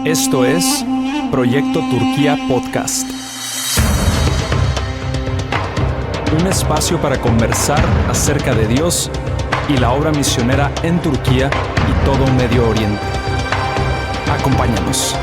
Esto es Proyecto Turquía Podcast. Un espacio para conversar acerca de Dios y la obra misionera en Turquía y todo Medio Oriente. Acompáñanos.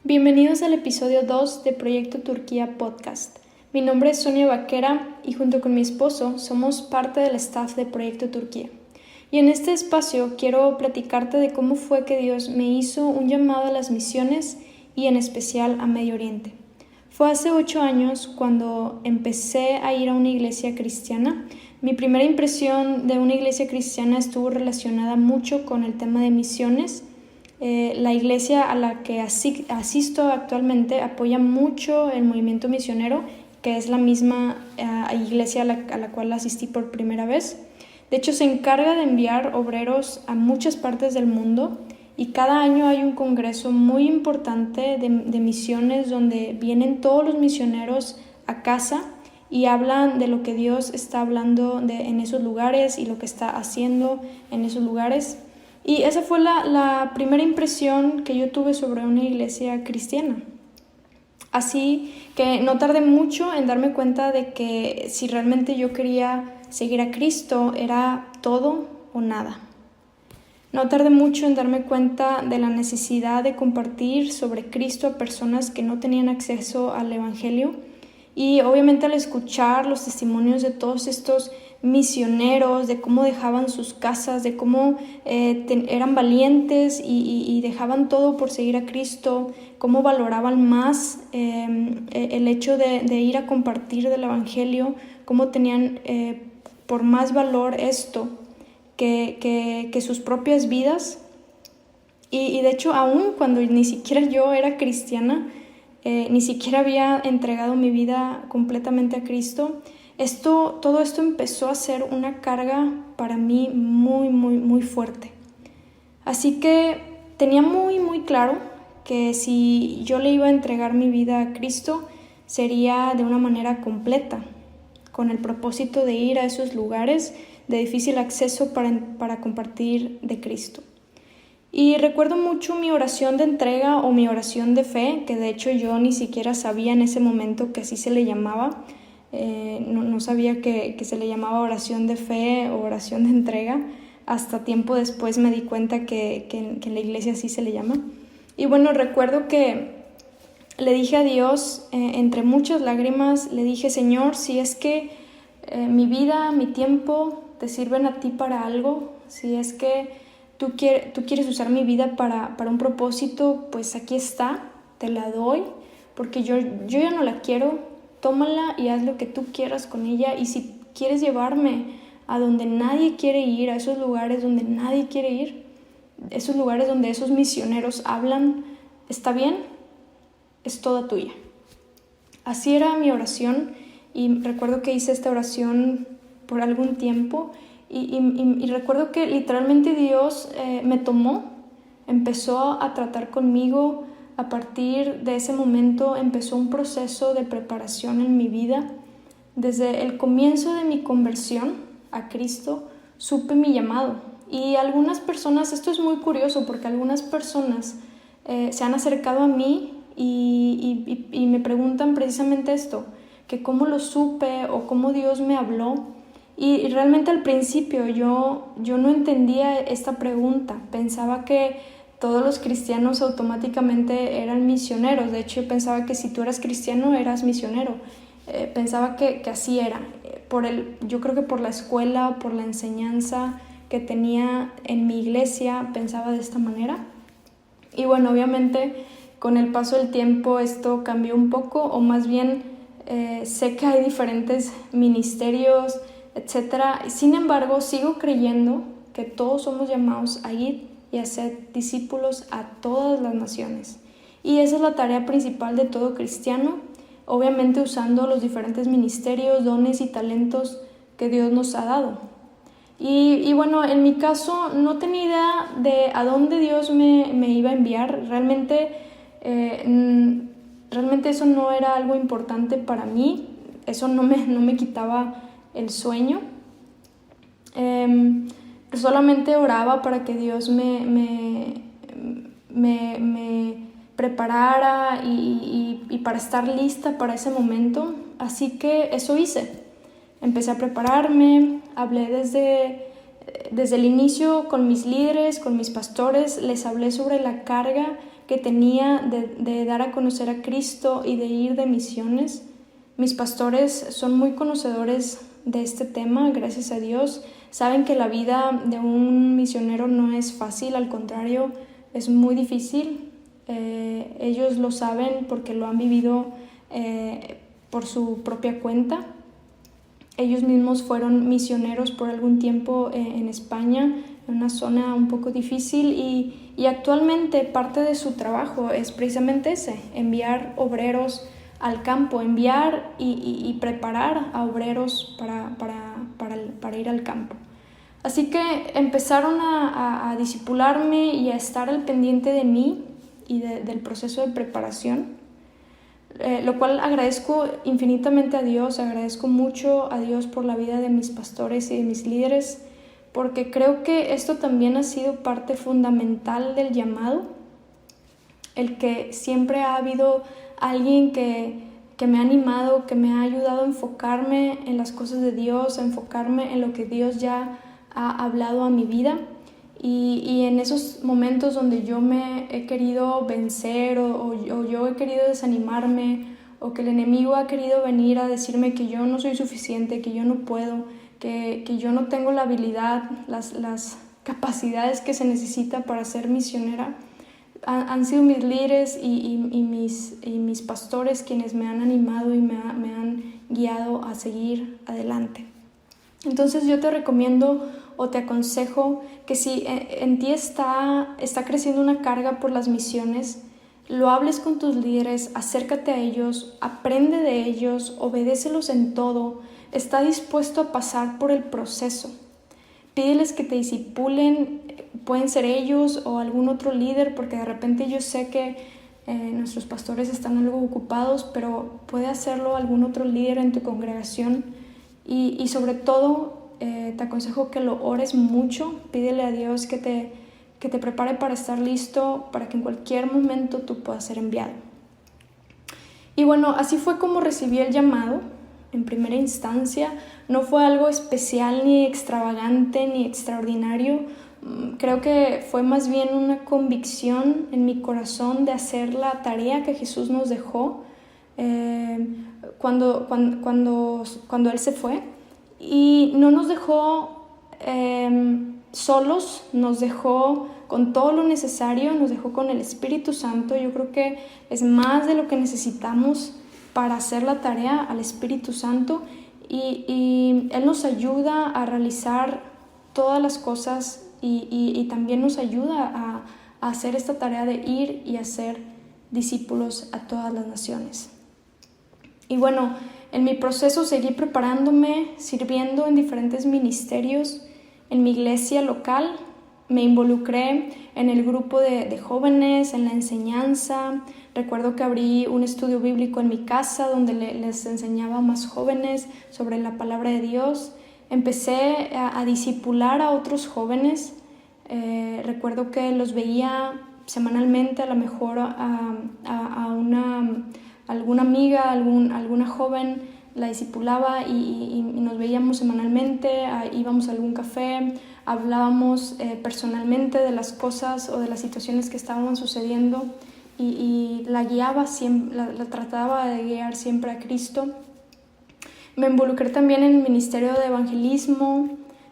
Bienvenidos al episodio 2 de Proyecto Turquía Podcast. Mi nombre es Sonia Vaquera y junto con mi esposo somos parte del staff de Proyecto Turquía. Y en este espacio quiero platicarte de cómo fue que Dios me hizo un llamado a las misiones y en especial a Medio Oriente. Fue hace 8 años cuando empecé a ir a una iglesia cristiana. Mi primera impresión de una iglesia cristiana estuvo relacionada mucho con el tema de misiones. La iglesia a la que asisto actualmente apoya mucho el movimiento misionero, que es la misma iglesia a la cual asistí por primera vez. De hecho, se encarga de enviar obreros a muchas partes del mundo y cada año hay un congreso muy importante de misiones donde vienen todos los misioneros a casa y hablan de lo que Dios está hablando en esos lugares y lo que está haciendo en esos lugares. Y esa fue la primera impresión que yo tuve sobre una iglesia cristiana. Así que no tardé mucho en darme cuenta de que si realmente yo quería seguir a Cristo era todo o nada. No tardé mucho en darme cuenta de la necesidad de compartir sobre Cristo a personas que no tenían acceso al Evangelio. Y obviamente al escuchar los testimonios de todos estos misioneros, de cómo dejaban sus casas, de cómo eran valientes y dejaban todo por seguir a Cristo, cómo valoraban más el hecho de ir a compartir del Evangelio, cómo tenían por más valor esto que sus propias vidas. Y de hecho, aún cuando ni siquiera yo era cristiana, ni siquiera había entregado mi vida completamente a Cristo, todo esto empezó a ser una carga para mí muy fuerte. Así que tenía muy claro que si yo le iba a entregar mi vida a Cristo, sería de una manera completa, con el propósito de ir a esos lugares de difícil acceso para compartir de Cristo. Y recuerdo mucho mi oración de entrega o mi oración de fe, que de hecho yo ni siquiera sabía en ese momento que así se le llamaba. No sabía que se le llamaba oración de fe o oración de entrega. Hasta tiempo después me di cuenta que en la iglesia así se le llama. Y bueno, recuerdo que le dije a Dios, entre muchas lágrimas, le dije: Señor, si es que mi vida, mi tiempo te sirven a ti para algo, si es que tú quieres usar mi vida para un propósito, pues aquí está, te la doy, porque yo ya no la quiero, tómala y haz lo que tú quieras con ella. Y si quieres llevarme a donde nadie quiere ir, a esos lugares donde nadie quiere ir, esos lugares donde esos misioneros hablan, está bien, es toda tuya. Así era mi oración y recuerdo que hice esta oración por algún tiempo. Y recuerdo que literalmente Dios me tomó, empezó a tratar conmigo. A partir de ese momento empezó un proceso de preparación en mi vida. Desde el comienzo de mi conversión a Cristo supe mi llamado. Y algunas personas, esto es muy curioso porque algunas personas se han acercado a mí y me preguntan precisamente esto, que cómo lo supe o cómo Dios me habló. Y realmente al principio yo no entendía esta pregunta. Pensaba que todos los cristianos automáticamente eran misioneros. De hecho, yo pensaba que si tú eras cristiano eras misionero. Pensaba que así era. Yo creo que por la escuela, por la enseñanza que tenía en mi iglesia, pensaba de esta manera. Y bueno, obviamente con el paso del tiempo esto cambió un poco, o más bien sé que hay diferentes ministerios, etcétera. Sin embargo, sigo creyendo que todos somos llamados a ir y a ser discípulos a todas las naciones. Y esa es la tarea principal de todo cristiano, obviamente usando los diferentes ministerios, dones y talentos que Dios nos ha dado. Y bueno, en mi caso no tenía idea de a dónde Dios me iba a enviar. Realmente realmente eso no era algo importante para mí, eso no me quitaba el sueño. Solamente oraba para que Dios me preparara y para estar lista para ese momento. Así que eso hice. Empecé a prepararme, hablé desde el inicio con mis líderes, con mis pastores, les hablé sobre la carga que tenía de dar a conocer a Cristo y de ir de misiones. Mis pastores son muy conocedores de este tema, gracias a Dios. Saben que la vida de un misionero no es fácil, al contrario, es muy difícil. Ellos lo saben porque lo han vivido por su propia cuenta. Ellos mismos fueron misioneros por algún tiempo en España, en una zona un poco difícil, y actualmente parte de su trabajo es precisamente ese, enviar obreros al campo, enviar y preparar a obreros para ir al campo. Así que empezaron a discipularme y a estar al pendiente de mí y del proceso de preparación, lo cual agradezco infinitamente a Dios, agradezco mucho a Dios por la vida de mis pastores y de mis líderes, porque creo que esto también ha sido parte fundamental del llamado, el que siempre ha habido alguien que me ha animado, que me ha ayudado a enfocarme en las cosas de Dios, a enfocarme en lo que Dios ya ha hablado a mi vida. Y en esos momentos donde yo me he querido vencer o yo he querido desanimarme, o que el enemigo ha querido venir a decirme que yo no soy suficiente, que yo no puedo, que yo no tengo la habilidad, las capacidades que se necesita para ser misionera, han sido mis líderes y mis pastores quienes me han animado y me han guiado a seguir adelante. Entonces yo te recomiendo o te aconsejo que si en ti está creciendo una carga por las misiones, lo hables con tus líderes, acércate a ellos, aprende de ellos, obedécelos en todo, está dispuesto a pasar por el proceso. Pídeles que te discipulen, pueden ser ellos o algún otro líder, porque de repente yo sé que nuestros pastores están algo ocupados, pero puede hacerlo algún otro líder en tu congregación. Y sobre todo te aconsejo que lo ores mucho, pídele a Dios que te prepare para estar listo, para que en cualquier momento tú puedas ser enviado. Y bueno, así fue como recibí el llamado en primera instancia. No fue algo especial, ni extravagante, ni extraordinario. Creo que fue más bien una convicción en mi corazón de hacer la tarea que Jesús nos dejó cuando Él se fue. Y no nos dejó solos, nos dejó con todo lo necesario, nos dejó con el Espíritu Santo. Yo creo que es más de lo que necesitamos para hacer la tarea, al Espíritu Santo, y Él nos ayuda a realizar todas las cosas y también nos ayuda a hacer esta tarea de ir y hacer discípulos a todas las naciones. Y bueno, en mi proceso seguí preparándome, sirviendo en diferentes ministerios en mi iglesia local. Me involucré en el grupo de jóvenes, en la enseñanza. Recuerdo que abrí un estudio bíblico en mi casa donde les enseñaba a más jóvenes sobre la palabra de Dios. Empecé a discipular a otros jóvenes. Recuerdo que los veía semanalmente, a lo mejor a alguna amiga, alguna joven, la discipulaba y nos veíamos semanalmente, íbamos a algún café, hablábamos personalmente de las cosas o de las situaciones que estaban sucediendo y la guiaba siempre, la trataba de guiar siempre a Cristo. Me involucré también en el ministerio de evangelismo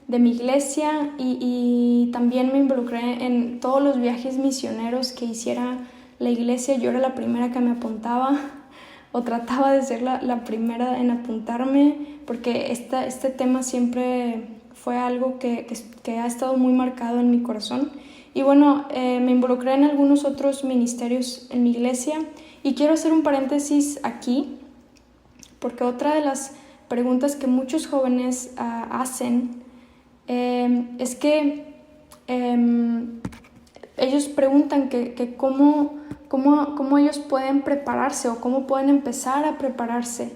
de mi iglesia y también me involucré en todos los viajes misioneros que hiciera la iglesia. Yo era la primera que me apuntaba, o trataba de ser la primera en apuntarme, porque este tema siempre fue algo que ha estado muy marcado en mi corazón. Y bueno, me involucré en algunos otros ministerios en mi iglesia, y quiero hacer un paréntesis aquí, porque otra de las preguntas que muchos jóvenes hacen es que ellos preguntan que cómo cómo ellos pueden prepararse o cómo pueden empezar a prepararse.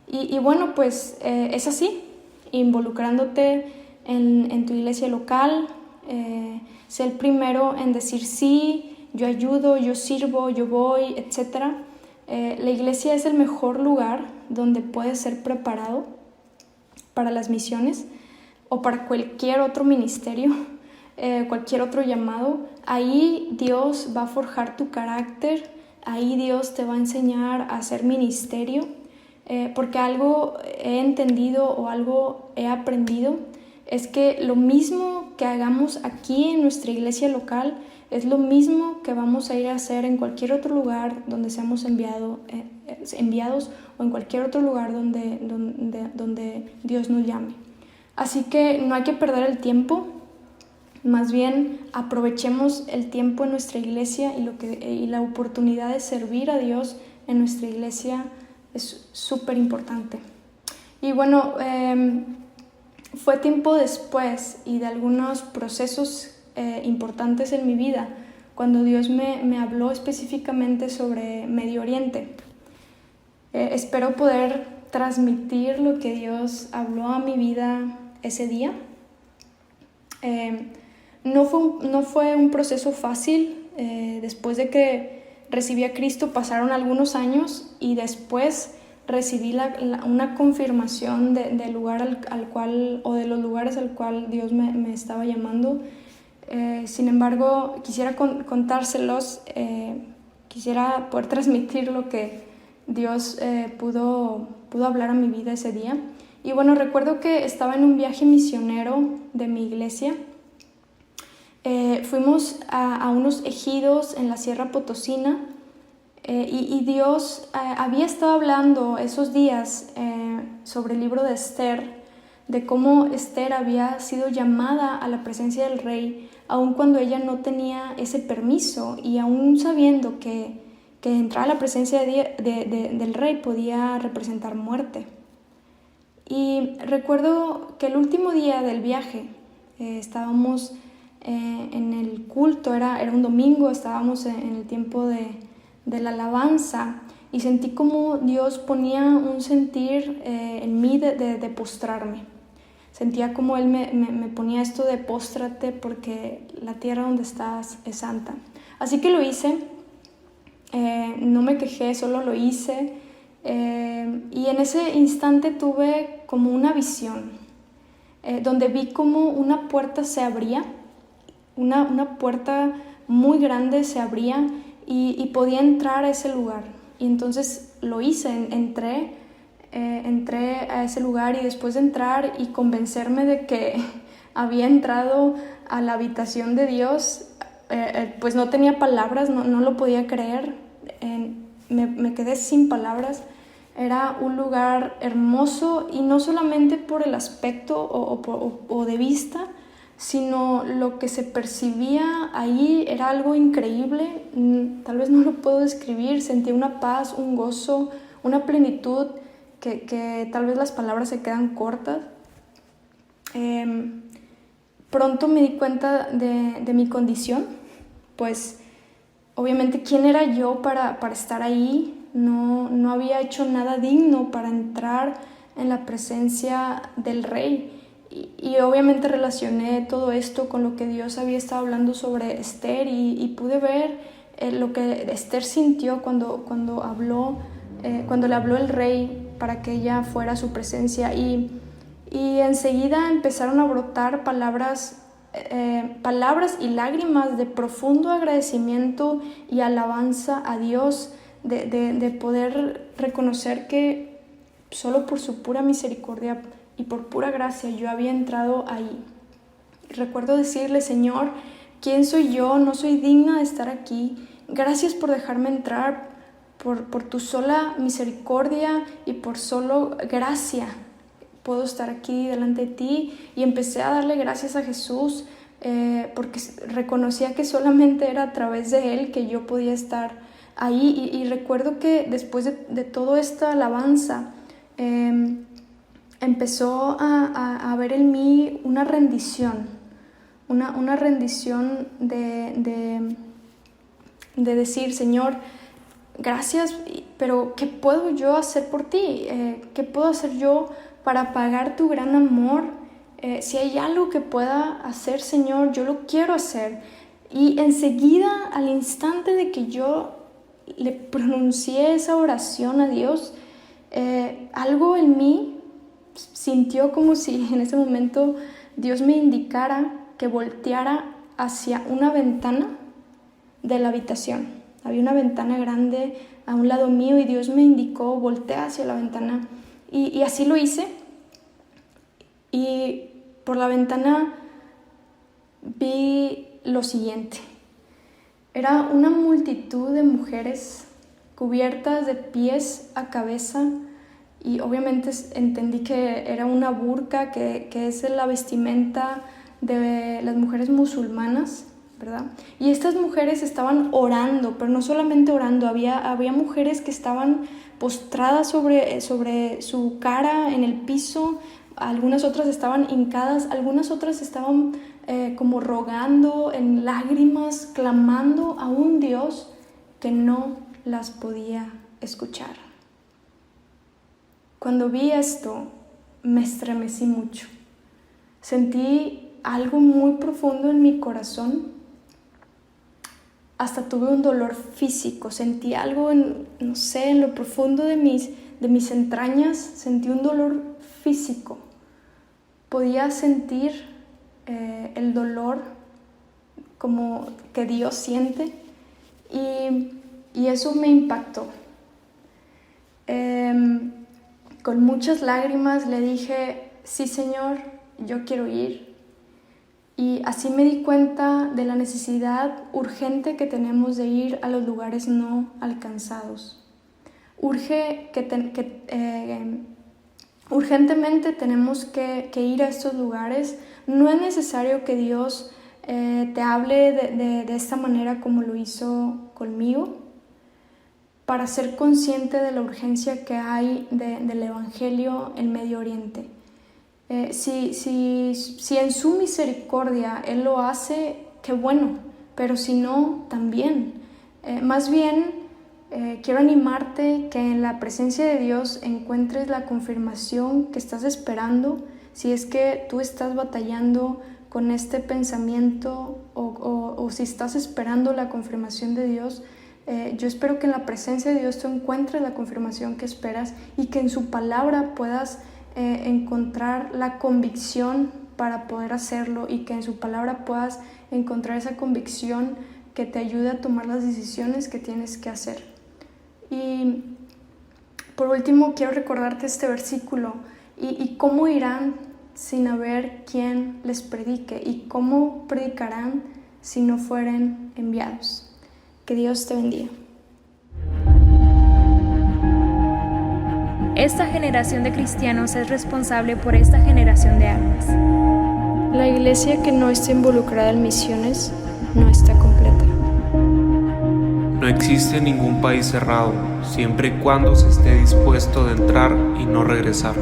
Y bueno, pues es así, involucrándote en tu iglesia local, sé el primero en decir sí, yo ayudo, yo sirvo, yo voy, etc. La iglesia es el mejor lugar donde puedes ser preparado para las misiones o para cualquier otro ministerio, cualquier otro llamado. Ahí Dios va a forjar tu carácter, ahí Dios te va a enseñar a hacer ministerio, porque algo he entendido o algo he aprendido es que lo mismo que hagamos aquí en nuestra iglesia local es lo mismo que vamos a ir a hacer en cualquier otro lugar donde seamos enviados o en cualquier otro lugar donde Dios nos llame. Así que no hay que perder el tiempo, más bien aprovechemos el tiempo en nuestra iglesia y la oportunidad de servir a Dios en nuestra iglesia es súper importante. Y bueno, fue tiempo después y de algunos procesos importantes en mi vida cuando Dios me habló específicamente sobre Medio Oriente. Espero poder transmitir lo que Dios habló a mi vida ese día. No fue un proceso fácil. Después de que recibí a Cristo pasaron algunos años y después recibí una confirmación del lugar al cual, o de los lugares al cual Dios me estaba llamando. Sin embargo, quisiera contárselos, quisiera poder transmitir lo que Dios pudo hablar a mi vida ese día. Y bueno, recuerdo que estaba en un viaje misionero de mi iglesia. Fuimos a unos ejidos en la Sierra Potosina. Y Dios había estado hablando esos días sobre el libro de Esther, de cómo Esther había sido llamada a la presencia del rey, aun cuando ella no tenía ese permiso y aun sabiendo que entrar a la presencia del rey podía representar muerte. Y recuerdo que el último día del viaje estábamos en el culto, era un domingo, estábamos en el tiempo de la alabanza y sentí como Dios ponía un sentir en mí de postrarme. Sentía como Él me ponía esto de póstrate porque la tierra donde estás es santa. Así que lo hice, no me quejé, solo lo hice y en ese instante tuve como una visión donde vi como una puerta se abría, una puerta muy grande se abría y podía entrar a ese lugar. Y entonces lo hice, entré a ese lugar y después de entrar y convencerme de que había entrado a la habitación de Dios, pues no tenía palabras, no lo podía creer, me quedé sin palabras. Era un lugar hermoso y no solamente por el aspecto o de vista, sino lo que se percibía ahí era algo increíble. Tal vez no lo puedo describir. Sentí una paz, un gozo, una plenitud que tal vez las palabras se quedan cortas. Pronto me di cuenta de mi condición, pues obviamente quién era yo para estar ahí. No había hecho nada digno para entrar en la presencia del rey. Y obviamente relacioné todo esto con lo que Dios había estado hablando sobre Esther y pude ver lo que Esther sintió cuando le habló el rey para que ella fuera a su presencia y enseguida empezaron a brotar palabras y lágrimas de profundo agradecimiento y alabanza a Dios, de poder reconocer que solo por su pura misericordia y por pura gracia yo había entrado ahí. Recuerdo decirle: Señor, ¿quién soy yo? No soy digna de estar aquí. Gracias por dejarme entrar, por tu sola misericordia y por solo gracia puedo estar aquí delante de ti. Y empecé a darle gracias a Jesús porque reconocía que solamente era a través de Él que yo podía estar ahí. Y recuerdo que después de toda esta alabanza empezó a haber en mí una rendición, una rendición de de decir, Señor, gracias, pero ¿qué puedo yo hacer por ti? ¿Qué puedo hacer yo para pagar tu gran amor? Si hay algo que pueda hacer, Señor, yo lo quiero hacer. Y enseguida, al instante de que yo le pronuncié esa oración a Dios, algo en mí sintió como si en ese momento Dios me indicara que volteara hacia una ventana de la habitación. Había una ventana grande a un lado mío y Dios me indicó, voltea hacia la ventana. Y así lo hice. Y por la ventana vi lo siguiente. Era una multitud de mujeres cubiertas de pies a cabeza, y obviamente entendí que era una burka, que es la vestimenta de las mujeres musulmanas, ¿verdad? Y estas mujeres estaban orando, pero no solamente orando, había mujeres que estaban postradas sobre su cara en el piso, algunas otras estaban hincadas, algunas otras estaban como rogando en lágrimas, clamando a un Dios que no las podía escuchar. Cuando vi esto, me estremecí mucho. Sentí algo muy profundo en mi corazón. Hasta tuve un dolor físico. Sentí algo en lo profundo de mis entrañas. Sentí un dolor físico. Podía sentir el dolor como que Dios siente, y eso me impactó. Con muchas lágrimas le dije, sí, Señor, yo quiero ir. Y así me di cuenta de la necesidad urgente que tenemos de ir a los lugares no alcanzados. Urgentemente tenemos que ir a estos lugares. No es necesario que Dios te hable de esta manera como lo hizo conmigo, para ser consciente de la urgencia que hay del Evangelio en Medio Oriente. Si en su misericordia Él lo hace, qué bueno, pero si no, también. Más bien, quiero animarte que en la presencia de Dios encuentres la confirmación que estás esperando. Si es que tú estás batallando con este pensamiento o si estás esperando la confirmación de Dios, yo espero que en la presencia de Dios tú encuentres la confirmación que esperas y que en su palabra puedas encontrar la convicción para poder hacerlo, y que en su palabra puedas encontrar esa convicción que te ayude a tomar las decisiones que tienes que hacer. Y por último, quiero recordarte este versículo y cómo irán sin haber quien les predique, y cómo predicarán si no fueren enviados. Que Dios te bendiga. Esta generación de cristianos es responsable por esta generación de almas. La iglesia que no está involucrada en misiones no está completa. No existe ningún país cerrado, siempre y cuando se esté dispuesto de entrar y no regresar.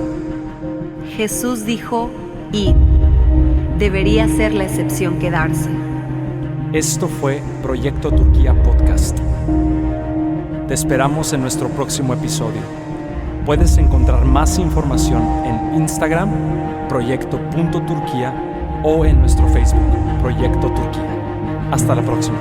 Jesús dijo, id. Debería ser la excepción quedarse. Esto fue Proyecto Turquía Podcast. Te esperamos en nuestro próximo episodio. Puedes encontrar más información en Instagram, proyecto.turquía, o en nuestro Facebook, Proyecto Turquía. Hasta la próxima.